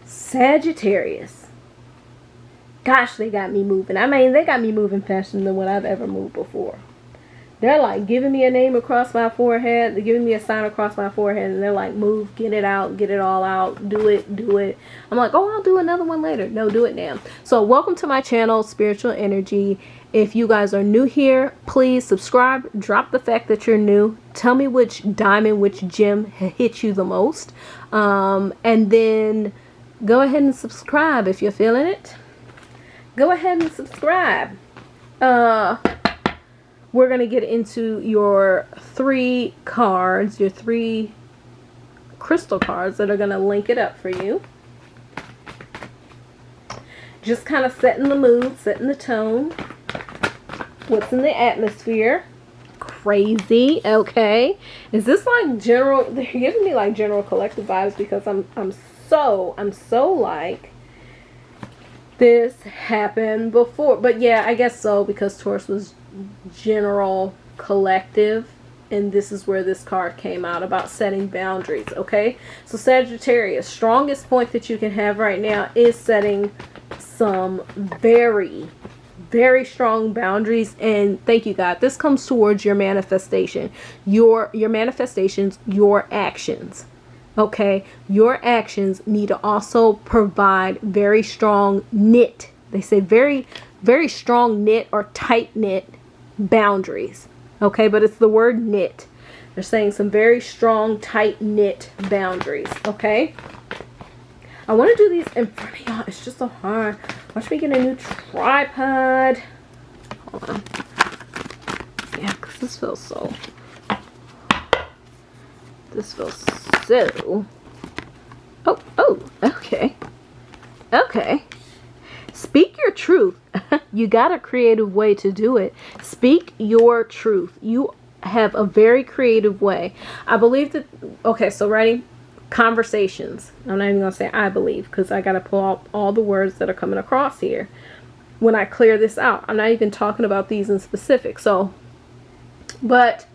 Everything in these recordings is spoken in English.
Sagittarius. Gosh, they got me moving. I mean, they got me moving faster than what I've ever moved before. They're like giving me a name across my forehead. They're giving me a sign across my forehead. And they're like, move, get it out, get it all out. Do it, do it. I'm like, oh, I'll do another one later. No, do it now. So welcome to my channel, Spiritual Energy. If you guys are new here, please subscribe. Drop the fact that you're new. Tell me which diamond, which gem hit you the most. And then go ahead and subscribe if you're feeling it. Go ahead and subscribe. We're going to get into your 3 cards, your 3 crystal cards that are going to link it up for you. Just kind of setting the mood, setting the tone. What's in the atmosphere? Crazy. Okay. Is this like general? They're giving me like general collective vibes because I'm so like this happened before. But yeah, I guess so, because Taurus was general collective, and this is where this card came out about setting boundaries. Okay, so Sagittarius, strongest point that you can have right now is setting some very strong boundaries. And thank you, God, this comes towards your manifestation, your manifestations, your actions. Okay, your actions need to also provide very strong knit. They say very strong knit or tight knit boundaries. Okay, but it's the word knit. They're saying some very strong, tight knit boundaries. Okay, I want to do these in front of y'all. It's just so hard. Watch me get a new tripod. Hold on. Yeah, because this feels so. This feels so. Oh, okay. Okay. Speak your truth. You got a creative way to do it. Speak your truth. You have a very creative way. I believe that. Okay, so ready? Conversations. I'm not even going to say I believe, because I got to pull out all the words that are coming across here when I clear this out. I'm not even talking about these in specific. So, but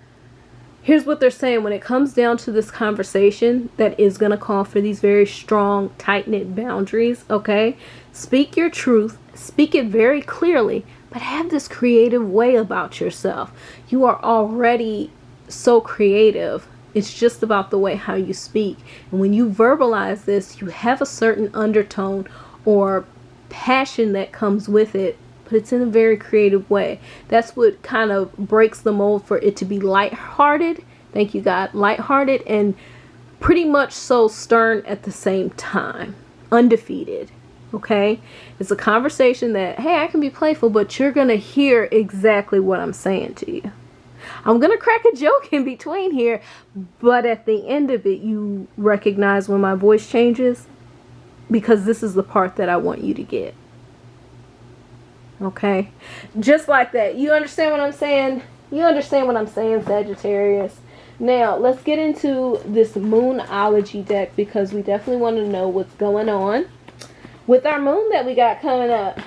here's what they're saying when it comes down to this conversation that is going to call for these very strong, tight-knit boundaries. Okay, speak your truth, speak it very clearly, but have this creative way about yourself. You are already so creative. It's just about the way how you speak. And when you verbalize this, you have a certain undertone or passion that comes with it, but it's in a very creative way. That's what kind of breaks the mold for it to be lighthearted. Thank you, God. Lighthearted and pretty much so stern at the same time. Undefeated. Okay? It's a conversation that, hey, I can be playful, but you're going to hear exactly what I'm saying to you. I'm going to crack a joke in between here, but at the end of it, you recognize when my voice changes, because this is the part that I want you to get. Okay? Just like that. You understand what I'm saying? You understand what I'm saying, Sagittarius? Now, let's get into this Moonology deck, because we definitely want to know what's going on with our moon that we got coming up.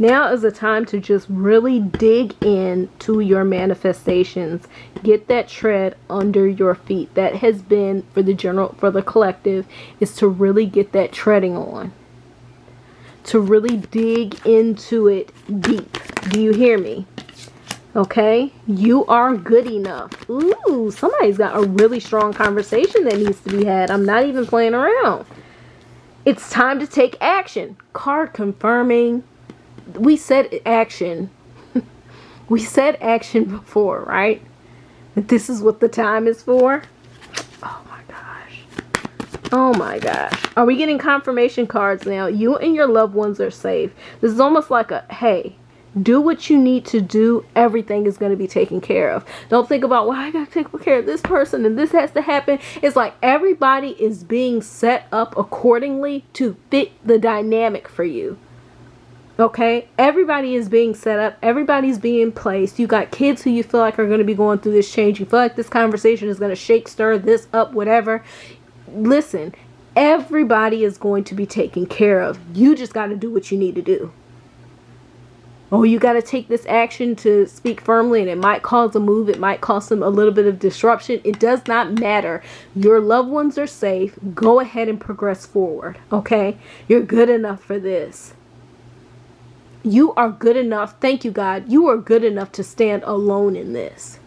Now is the time to just really dig into your manifestations. Get that tread under your feet. That has been for the collective, is to really get that treading on. To really dig into it deep. Do you hear me? Okay? You are good enough. Ooh, somebody's got a really strong conversation that needs to be had. I'm not even playing around. It's time to take action. Card confirming. We said action. We said action before, right? This is what the time is for. Oh my gosh. Oh my gosh. Are we getting confirmation cards now? You and your loved ones are safe. This is almost like a, hey, do what you need to do. Everything is going to be taken care of. Don't think about, well, I got to take care of this person and this has to happen. It's like everybody is being set up accordingly to fit the dynamic for you. Okay, everybody is being set up. Everybody's being placed. You got kids who you feel like are going to be going through this change. You feel like this conversation is going to shake, stir this up, whatever. Listen, everybody is going to be taken care of. You just got to do what you need to do. Oh, you got to take this action to speak firmly, and it might cause a move. It might cause some a little bit of disruption. It does not matter. Your loved ones are safe. Go ahead and progress forward. Okay? You're good enough for this. You are good enough. Thank you, God. You are good enough to stand alone in this.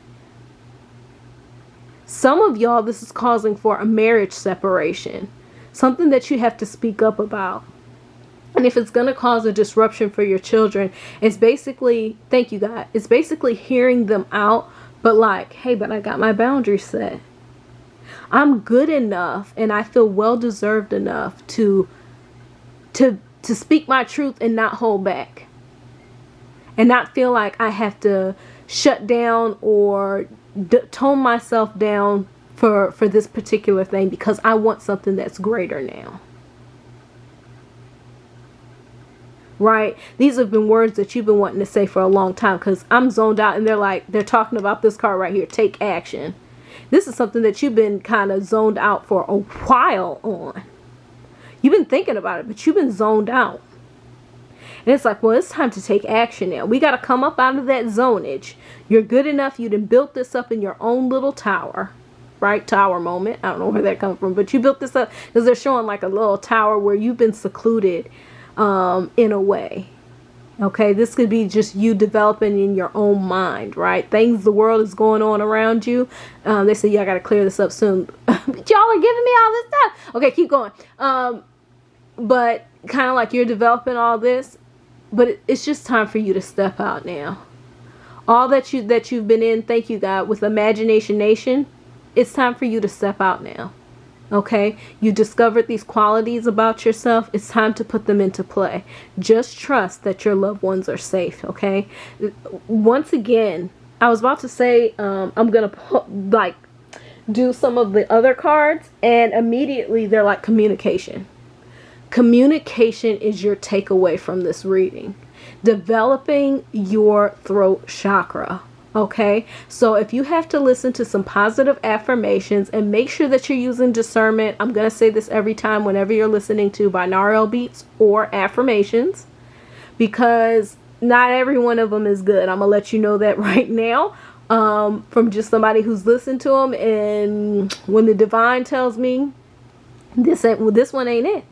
Some of y'all, this is causing for a marriage separation. Something that you have to speak up about. And if it's going to cause a disruption for your children, it's basically, thank you, God, it's basically hearing them out, but like, hey, but I got my boundaries set. I'm good enough and I feel well-deserved enough to speak my truth and not hold back. And not feel like I have to shut down or tone myself down for this particular thing because I want something that's greater now. Right? These have been words that you've been wanting to say for a long time, because I'm zoned out and they're talking about this card right here. Take action. This is something that you've been kind of zoned out for a while on. You've been thinking about it, but you've been zoned out. And it's like, well, it's time to take action now. We got to come up out of that zonage. You're good enough. You done built this up in your own little tower. Right? Tower moment. I don't know where that comes from, but you built this up because they're showing like a little tower where you've been secluded in a way. Okay, this could be just you developing in your own mind, right? Things, the world is going on around you. They say, yeah, I got to clear this up soon. But y'all are giving me all this stuff. Okay, keep going. But kind of like you're developing all this, but it's just time for you to step out now. All that you've been in, thank you, God, with Imagination Nation, it's time for you to step out now. Okay, you discovered these qualities about yourself. It's time to put them into play. Just trust that your loved ones are safe. Okay, once again, I was about to say I'm gonna do some of the other cards, and immediately they're like communication. Communication is your takeaway from this reading. Developing your throat chakra. Okay, so if you have to listen to some positive affirmations and make sure that you're using discernment, I'm going to say this every time whenever you're listening to binaural beats or affirmations, because not every one of them is good. I'm going to let you know that right now from just somebody who's listened to them. And when the divine tells me this one ain't it.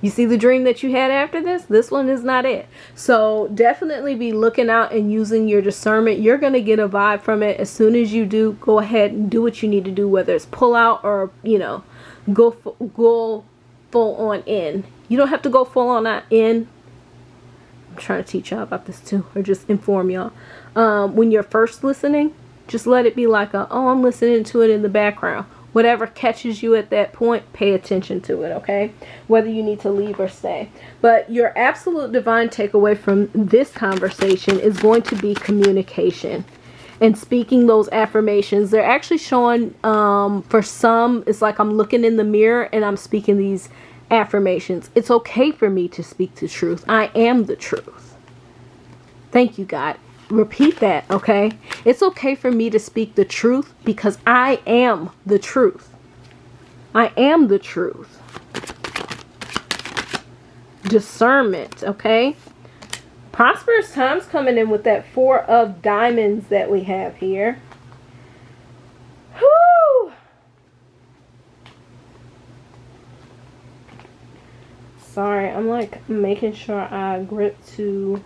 You see the dream that you had after this? This one is not it. So definitely be looking out and using your discernment. You're going to get a vibe from it. As soon as you do, go ahead and do what you need to do, whether it's pull out or, go full on in. You don't have to go full on in. I'm trying to teach y'all about this too, or just inform y'all. When you're first listening, just let it be like I'm listening to it in the background. Whatever catches you at that point, pay attention to it, okay? Whether you need to leave or stay. But your absolute divine takeaway from this conversation is going to be communication and speaking those affirmations. They're actually showing, for some, it's like I'm looking in the mirror and I'm speaking these affirmations. It's okay for me to speak the truth. I am the truth. Thank you, God. Repeat that, okay? It's okay for me to speak the truth because I am the truth. I am the truth. Discernment, okay? Prosperous times coming in with that 4 of diamonds that we have here. Whoo! Sorry, I'm like making sure I grip to...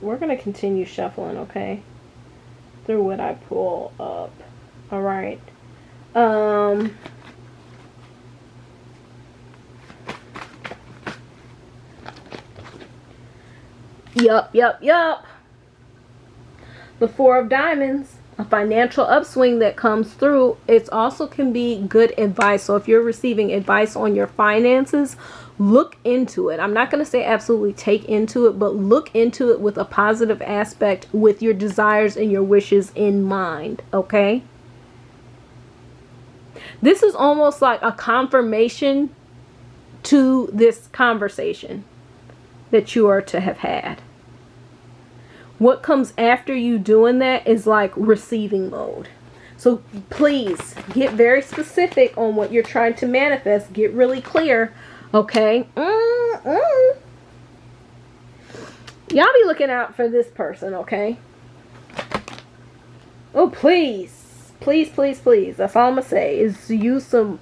we're going to continue shuffling, okay, through what I pull up. All right. Yup. The 4 of diamonds, a financial upswing that comes through. It also can be good advice. So if you're receiving advice on your finances, look into it. I'm not going to say absolutely take into it, but look into it with a positive aspect, with your desires and your wishes in mind, okay? This is almost like a confirmation to this conversation that you are to have had. What comes after you doing that is like receiving mode. So please get very specific on what you're trying to manifest. Get really clear. Okay. Y'all be looking out for this person, okay? Oh, please. Please, please, please. That's all I'm going to say is use some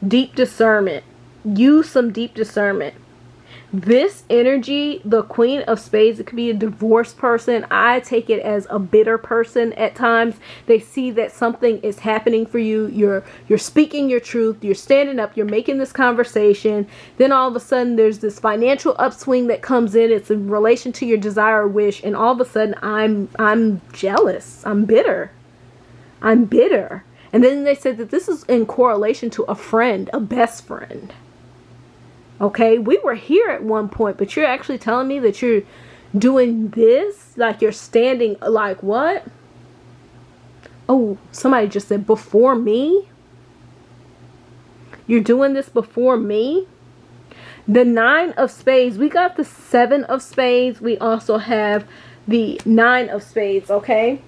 deep discernment. Use some deep discernment. This energy, the Queen of Spades, it could be a divorced person. I take it as a bitter person at times. They see that something is happening for you. You're speaking your truth. You're standing up. You're making this conversation. Then all of a sudden there's this financial upswing that comes in. It's in relation to your desire or wish. And all of a sudden I'm jealous. I'm bitter. I'm bitter. And then they said that this is in correlation to a friend, a best friend. Okay, we were here at one point, but you're actually telling me that you're doing this? Like you're standing, like what? Oh, somebody just said before me? You're doing this before me? The 9 of Spades. We got the 7 of Spades. We also have the 9 of Spades, okay?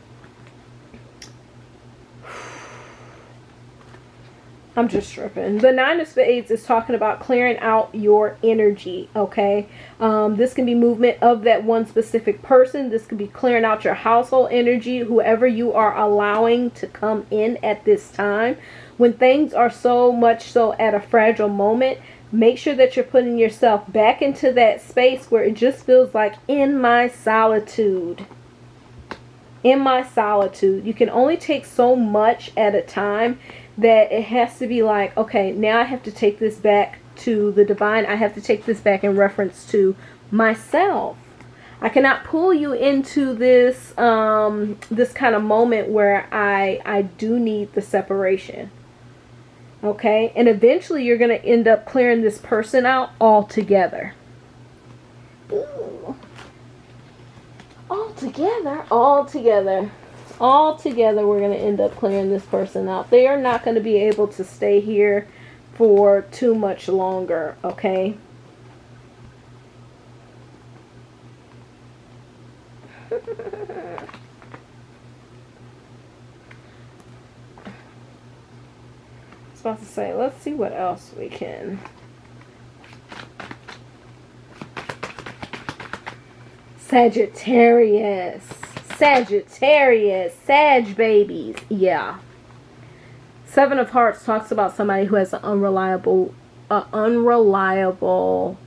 I'm just tripping. The 9 of Spades is talking about clearing out your energy, okay? This can be movement of that one specific person. This could be clearing out your household energy, whoever you are allowing to come in at this time. When things are so much so at a fragile moment, make sure that you're putting yourself back into that space where it just feels like in my solitude. In my solitude. You can only take so much at a time that it has to be like, okay, now I have to take this back to the divine. I have to take this back in reference to myself. I cannot pull you into this this kind of moment where I do need the separation. Okay? And eventually you're going to end up clearing this person out altogether. Ooh. All together, we're going to end up clearing this person out. They are not going to be able to stay here for too much longer, okay? I was about to say, let's see what else we can. Sagittarius, Sag babies. Yeah. 7 of Hearts talks about somebody who has an unreliable,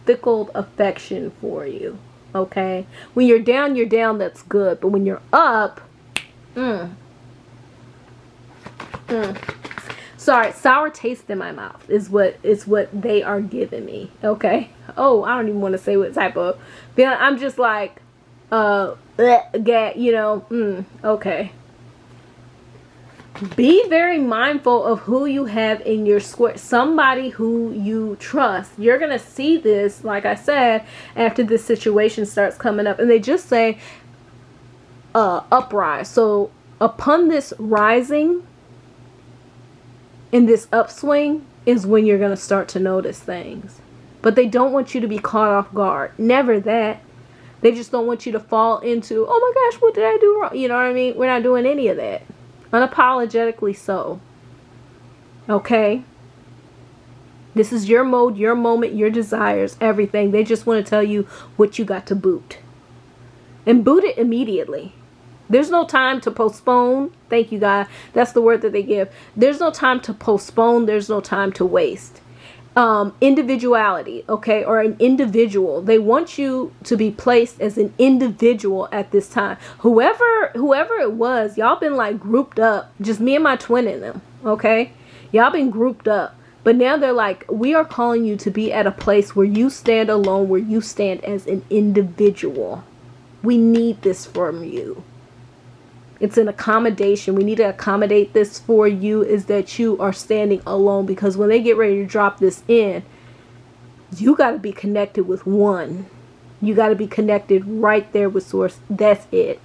fickle affection for you. Okay? When you're down, that's good. But when you're up, sorry, sour taste in my mouth is what they are giving me. Okay? Oh, I don't even want to say what type of. I'm just like, okay. Be very mindful of who you have in your square. Somebody who you trust. You're going to see this, like I said, after this situation starts coming up. And they just say, uprise. So upon this rising, in this upswing, is when you're going to start to notice things. But they don't want you to be caught off guard. Never that. They just don't want you to fall into, oh my gosh, what did I do wrong? You know what I mean? We're not doing any of that. Unapologetically so. Okay? This is your mode, your moment, your desires, everything. They just want to tell you what you got to boot. And boot it immediately. There's no time to postpone. Thank you, God. That's the word that they give. There's no time to postpone. There's no time to waste. Individuality, okay, or an individual. They want you to be placed as an individual at this time. Whoever it was, y'all been like grouped up. Just me and my twin in them, okay? Y'all been grouped up. But now they're like, we are calling you to be at a place where you stand alone, where you stand as an individual. We need this from you. It's an accommodation. We need to accommodate this for you, is that you are standing alone, because when they get ready to drop this in, you got to be connected with one. You got to be connected right there with source. That's it.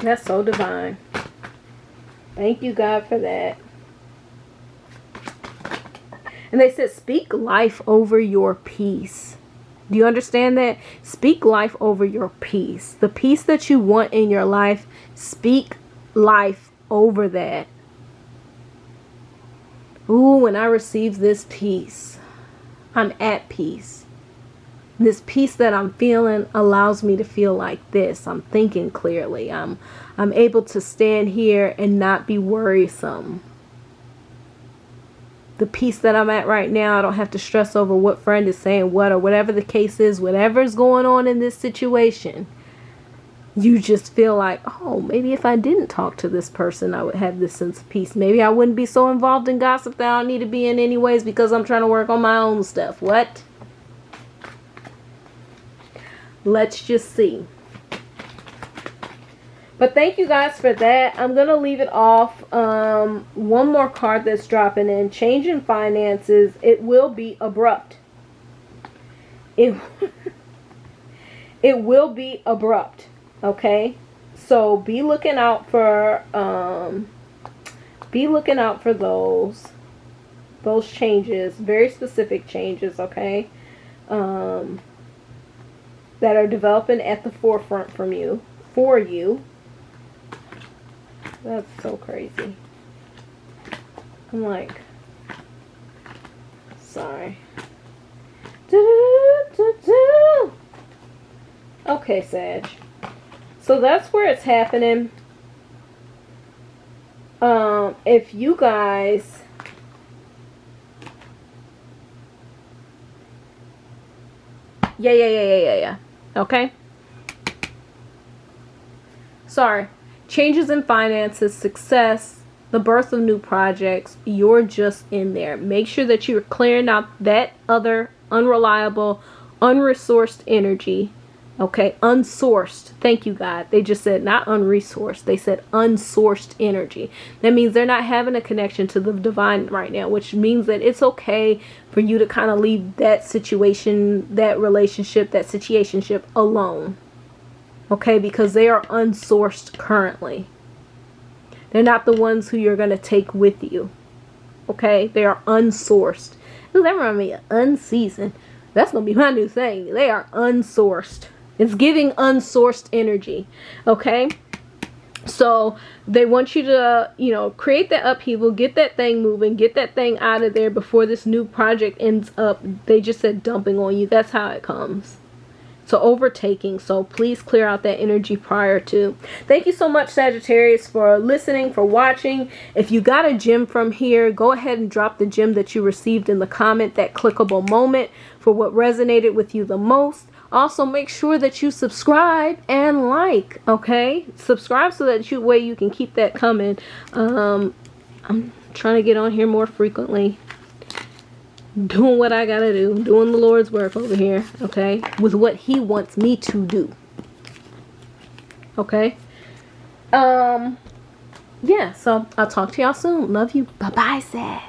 That's so divine. Thank you, God, for that. And they said, speak life over your peace. Do you understand that? Speak life over your peace. The peace that you want in your life, speak life over that. Ooh, when I receive this peace, I'm at peace. This peace that I'm feeling allows me to feel like this. I'm thinking clearly. I'm able to stand here and not be worrisome. The peace that I'm at right now, I don't have to stress over what friend is saying what, or whatever the case is, whatever's going on in this situation. You just feel like, oh, maybe if I didn't talk to this person, I would have this sense of peace. Maybe I wouldn't be so involved in gossip that I don't need to be in anyways because I'm trying to work on my own stuff. What? Let's just see. But thank you guys for that. I'm going to leave it off. One more card that's dropping in. Change in finances. It will be abrupt. It will be abrupt. Okay? So be looking out for those changes. Very specific changes, okay? That are developing at the forefront for you. That's so crazy. I'm like, sorry. Okay, Sag. So that's where it's happening. If you guys yeah. Okay? Sorry. Changes in finances, success, the birth of new projects, you're just in there. Make sure that you're clearing out that other unreliable, unresourced energy. Okay? Unsourced. Thank you, God. They just said not unresourced. They said unsourced energy. That means they're not having a connection to the divine right now, which means that it's okay for you to kind of leave that situation, that relationship, that situationship alone. Okay, because they are unsourced currently. They're not the ones who you're going to take with you. Okay, they are unsourced. Ooh, that reminds me of unseasoned. That's going to be my new thing. They are unsourced. It's giving unsourced energy. Okay, so they want you to, create that upheaval, get that thing moving, get that thing out of there before this new project ends up, they just said dumping on you. That's how it comes. So overtaking. So please clear out that energy prior to. Thank you so much, Sagittarius, for listening, for watching. If you got a gem from here, go ahead and drop the gem that you received in the comment, that clickable moment, for what resonated with you the most. Also, make sure that you subscribe and like, okay? Subscribe so that you can keep that coming. I'm trying to get on here more frequently. Doing what I gotta do. Doing the Lord's work over here, okay? With what He wants me to do. Okay? Yeah, so I'll talk to y'all soon. Love you. Bye-bye, Sag.